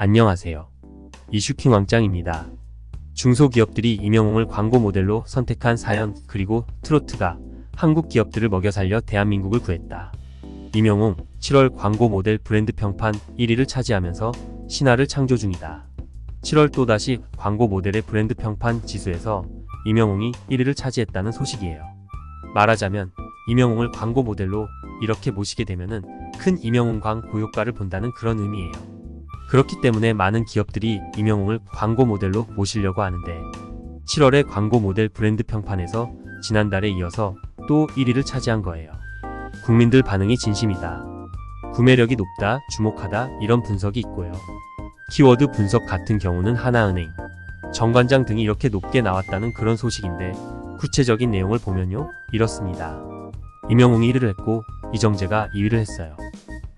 안녕하세요. 이슈킹 왕짱입니다. 중소기업들이 임영웅을 광고 모델로 선택한 사연, 그리고 트로트가 한국 기업들을 먹여 살려 대한민국을 구했다. 임영웅 7월 광고 모델 브랜드 평판 1위를 차지하면서 신화를 창조 중이다. 7월 또다시 광고 모델의 브랜드 평판 지수에서 임영웅이 1위를 차지했다는 소식이에요. 말하자면 임영웅을 광고 모델로 이렇게 모시게 되면은 큰 임영웅 광고 효과를 본다는 그런 의미예요. 그렇기 때문에 많은 기업들이 임영웅을 광고 모델로 모시려고 하는데 7월의 광고 모델 브랜드 평판에서 지난달에 이어서 또 1위를 차지한 거예요. 국민들 반응이 진심이다. 구매력이 높다, 주목하다 이런 분석이 있고요. 키워드 분석 같은 경우는 하나은행, 정관장 등이 이렇게 높게 나왔다는 그런 소식인데 구체적인 내용을 보면요, 이렇습니다. 임영웅이 1위를 했고 이정재가 2위를 했어요.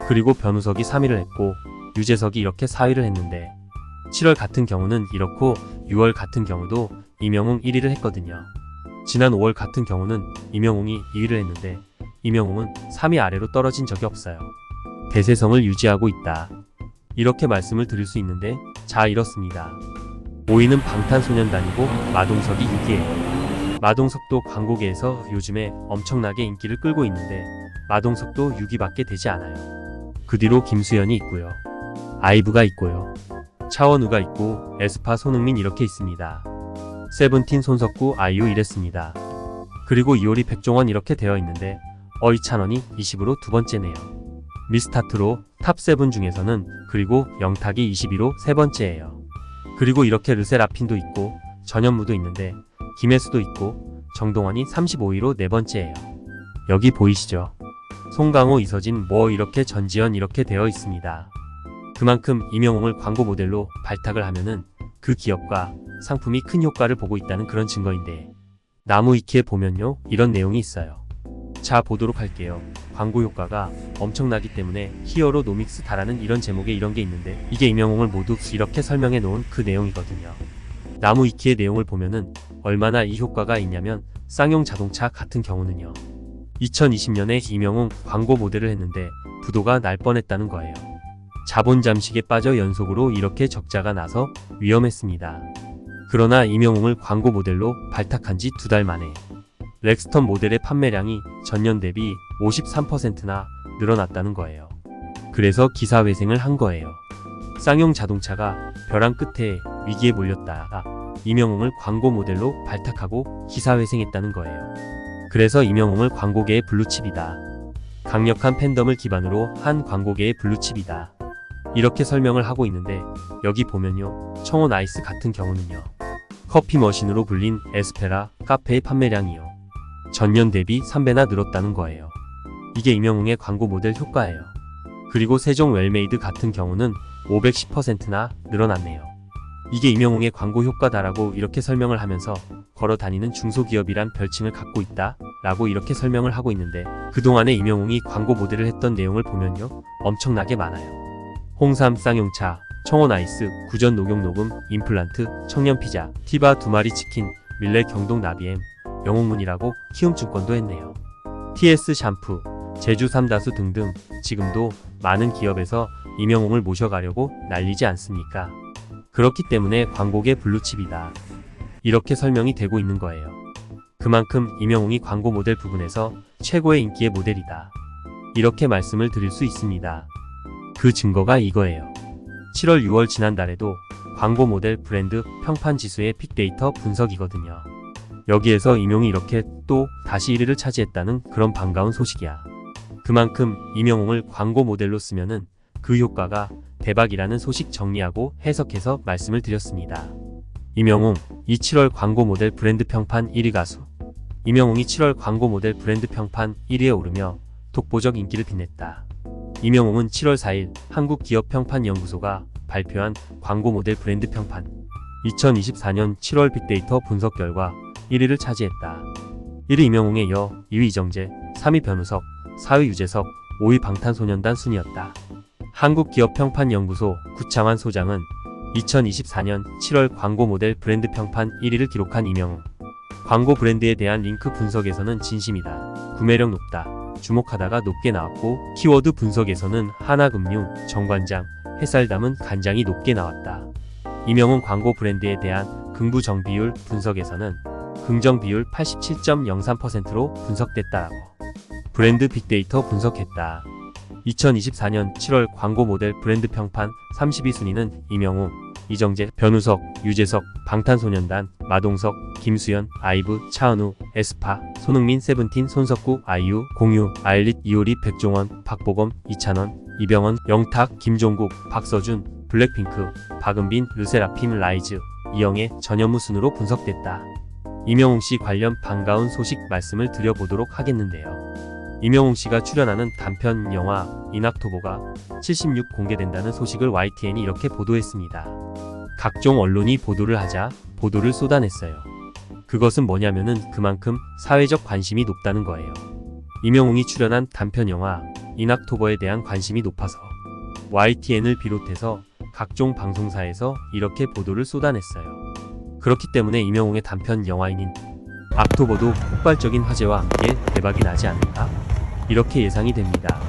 그리고 변우석이 3위를 했고 유재석이 이렇게 4위를 했는데 7월 같은 경우는 이렇고 6월 같은 경우도 임영웅 1위를 했거든요. 지난 5월 같은 경우는 임영웅이 2위를 했는데 임영웅은 3위 아래로 떨어진 적이 없어요. 대세성을 유지하고 있다. 이렇게 말씀을 드릴 수 있는데 자, 이렇습니다. 5위는 방탄소년단이고 마동석이 6위예요. 마동석도 광고계에서 요즘에 엄청나게 인기를 끌고 있는데 마동석도 6위밖에 되지 않아요. 그 뒤로 김수현이 있고요. 아이브가 있고요. 차원우가 있고 에스파 손흥민 이렇게 있습니다. 세븐틴 손석구 아이유 이랬습니다. 그리고 이효리 백종원 이렇게 되어 있는데 어이찬원이 20으로 두 번째네요. 미스타트로 탑7 중에서는 그리고 영탁이 22로 세 번째예요. 그리고 이렇게 르세라핌도 있고 전현무도 있는데 김혜수도 있고 정동원이 35위로 네 번째예요. 여기 보이시죠? 송강호, 이서진 뭐 이렇게 전지현 이렇게 되어 있습니다. 그만큼 임영웅을 광고 모델로 발탁을 하면은 그 기업과 상품이 큰 효과를 보고 있다는 그런 증거인데 나무위키에 보면요, 이런 내용이 있어요. 자, 보도록 할게요. 광고 효과가 엄청나기 때문에 히어로 노믹스 다라는 이런 제목에 이런 게 있는데 이게 임영웅을 모두 이렇게 설명해 놓은 그 내용이거든요. 나무위키의 내용을 보면은 얼마나 이 효과가 있냐면 쌍용 자동차 같은 경우는요, 2020년에 임영웅 광고 모델을 했는데 부도가 날 뻔했다는 거예요. 자본 잠식에 빠져 연속으로 이렇게 적자가 나서 위험했습니다. 그러나 임영웅을 광고 모델로 발탁한 지 2달 만에 렉스턴 모델의 판매량이 전년 대비 53%나 늘어났다는 거예요. 그래서 기사회생을 한 거예요. 쌍용 자동차가 벼랑 끝에 위기에 몰렸다가 임영웅을 광고 모델로 발탁하고 기사회생했다는 거예요. 그래서 임영웅을 광고계의 블루칩이다. 강력한 팬덤을 기반으로 한 광고계의 블루칩이다. 이렇게 설명을 하고 있는데 여기 보면요, 청원 아이스 같은 경우는요, 커피 머신으로 불린 에스페라 카페의 판매량이요, 전년 대비 3배나 늘었다는 거예요. 이게 임영웅의 광고 모델 효과예요. 그리고 세종 웰메이드 같은 경우는 510%나 늘어났네요. 이게 임영웅의 광고 효과다라고 이렇게 설명을 하면서 걸어 다니는 중소기업이란 별칭을 갖고 있다 라고 이렇게 설명을 하고 있는데 그동안에 임영웅이 광고 모델을 했던 내용을 보면요, 엄청나게 많아요. 홍삼 쌍용차, 청원 아이스, 구전 녹용녹음, 임플란트, 청년피자, 티바 2마리 치킨, 밀레 경동 나비엠, 영웅문이라고 키움증권도 했네요. TS 샴푸, 제주 삼다수 등등 지금도 많은 기업에서 임영웅을 모셔가려고 난리지 않습니까? 그렇기 때문에 광고계 블루칩이다. 이렇게 설명이 되고 있는 거예요. 그만큼 임영웅이 광고 모델 부분에서 최고의 인기의 모델이다. 이렇게 말씀을 드릴 수 있습니다. 그 증거가 이거예요. 7월 6월 지난달에도 광고 모델 브랜드 평판 지수의 빅데이터 분석이거든요. 여기에서 임영웅이 이렇게 또 다시 1위를 차지했다는 그런 반가운 소식이야. 그만큼 임영웅을 광고 모델로 쓰면은 그 효과가 대박이라는 소식 정리하고 해석해서 말씀을 드렸습니다. 임영웅, 이 7월 광고 모델 브랜드 평판 1위 가수. 임영웅이 7월 광고 모델 브랜드 평판 1위에 오르며 독보적 인기를 빛냈다. 임영웅은 7월 4일 한국기업평판연구소가 발표한 광고 모델 브랜드 평판 2024년 7월 빅데이터 분석 결과 1위를 차지했다. 1위 임영웅에 이어 2위 이정재, 3위 변우석, 4위 유재석, 5위 방탄소년단 순이었다. 한국기업평판연구소 구창환 소장은 2024년 7월 광고 모델 브랜드 평판 1위를 기록한 임영웅. 광고 브랜드에 대한 링크 분석에서는 진심이다. 구매력 높다. 주목하다가 높게 나왔고 키워드 분석에서는 하나금융, 정관장, 햇살 담은 간장이 높게 나왔다. 이명웅 광고 브랜드에 대한 긍부정 비율 분석에서는 긍정 비율 87.03%로 분석됐다라고 브랜드 빅데이터 분석했다. 2024년 7월 광고 모델 브랜드 평판 32순위는 이명웅, 이정재, 변우석, 유재석, 방탄소년단, 마동석, 김수현, 아이브, 차은우, 에스파, 손흥민, 세븐틴, 손석구, 아이유, 공유, 아일릿, 이효리, 백종원, 박보검, 이찬원, 이병헌, 영탁, 김종국, 박서준, 블랙핑크, 박은빈, 르세라핌, 라이즈, 이영애, 전현무 순으로 분석됐다. 이명웅 씨 관련 반가운 소식 말씀을 드려보도록 하겠는데요. 이명웅 씨가 출연하는 단편 영화 인학토보가 76 공개된다는 소식을 YTN이 이렇게 보도했습니다. 각종 언론이 보도를 하자 보도를 쏟아냈어요. 그것은 뭐냐면은 그만큼 사회적 관심이 높다는 거예요. 이명웅이 출연한 단편 영화 인학토보에 대한 관심이 높아서 YTN을 비롯해서 각종 방송사에서 이렇게 보도를 쏟아냈어요. 그렇기 때문에 이명웅의 단편 영화인 악토보도 폭발적인 화제와 함께 대박이 나지 않을까? 이렇게 예상이 됩니다.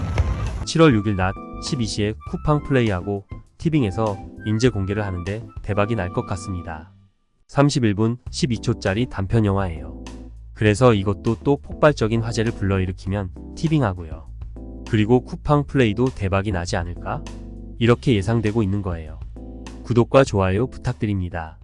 7월 6일 낮 12시에 쿠팡 플레이하고 티빙에서 인제 공개를 하는데 대박이 날 것 같습니다. 31분 12초짜리 단편 영화예요. 그래서 이것도 또 폭발적인 화제를 불러일으키면 티빙하고요. 그리고 쿠팡 플레이도 대박이 나지 않을까? 이렇게 예상되고 있는 거예요. 구독과 좋아요 부탁드립니다.